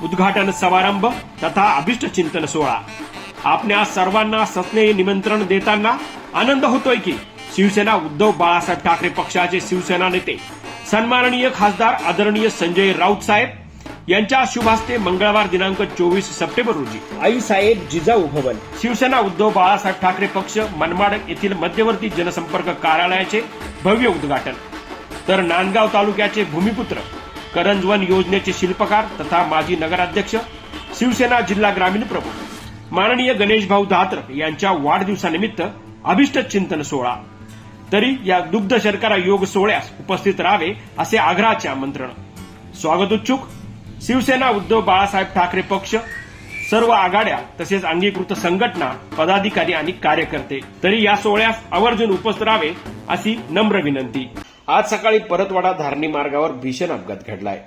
उद्घाटन समारंभ तथा अभिष्ट चिंतन सोहळा। आपल्या सर्वांना सत्ने निमंत्रण देताना आनंद होतोय की शिवसेना उद्धव बाळासाहेब ठाकरे पक्षाचे शिवसेना नेते सन्माननीय खासदार आदरणीय संजय राऊत साहेब यांच्या शुभ हस्ते मंगळवार दिनांक 24 सप्टेंबर रोजी आईसाहेब जिजाऊ भवन शिवसेना उद्धव बाळासाहेब ठाकरे पक्ष मनमाड येथील मध्यवर्ती जनसंपर्क कार्यालयाचे भव्य उद्घाटन, तर नांदगाव तालुक्याचे भूमिपुत्र करंजवन योजनेचे शिल्पकार तथा माजी नगराध्यक्ष शिवसेना जिल्हा ग्रामीण प्रमुख माननीय गणेश भाऊ दात्र यांच्या वाढदिवसानिमित्त अभिष्ट चिंतन सोहळा। तरी या दुग्ध शर्करा योग सोहळ्यास उपस्थित राहावे असे आग्रहाचे आमंत्रण। स्वागतोत्सुक शिवसेना उद्धव बाळासाहेब ठाकरे पक्ष, सर्व आघाड्या तसेच अंगीकृत संघटना, पदाधिकारी आणि कार्यकर्ते तरी या सोहळ्यास आवर्जून उपस्थित राहावे अशी नम्र विनंती। आज सकाळी परतवाडा धारणी मार्गावर भीषण अपघात घडलाय।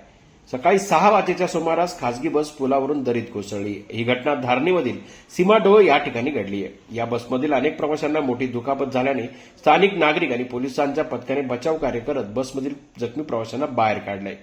सकाळी 6 वाजेच्या सुमारास खासगी बस पुलावरून दरीत कोसळली। ही घटना धारणीमधील सीमाडोह या ठिकाणी घडली आहे। या बसमधील अनेक प्रवाशांना मोठी दुखापत झाल्याने स्थानिक नागरिक आणि पोलिसांच्या पथकाने बचाव कार्य करत बसमधील जखमी प्रवाशांना बाहेर काढले।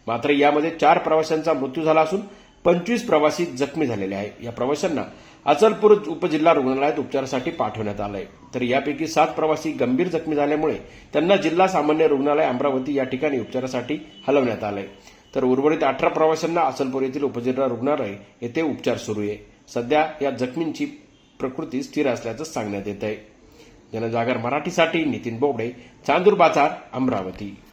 मात्र यामध्ये 4 प्रवाशांचा मृत्यू झाला असून 25 प्रवासी जखमी झालेले आहेत। या प्रवाशांना अचलपूर उपजिल्हा रुग्णालयात उपचारासाठी पाठवण्यात आलंय, तर यापैकी 7 प्रवासी गंभीर जखमी झाल्यामुळे त्यांना जिल्हा सामान्य रुग्णालय अमरावती या ठिकाणी उपचारासाठी हलवण्यात आलंय, तर उर्वरित 18 प्रवाशांना अचलपूर येथील उपजिल्हा रुग्णालय येथे उपचार सुरू आहे। सध्या या जखमींची प्रकृती स्थिर असल्याचं सांगण्यात येत आहे। जनजागर मराठीसाठी नितीन बोबडे, चांदूर बाजार, अमरावती।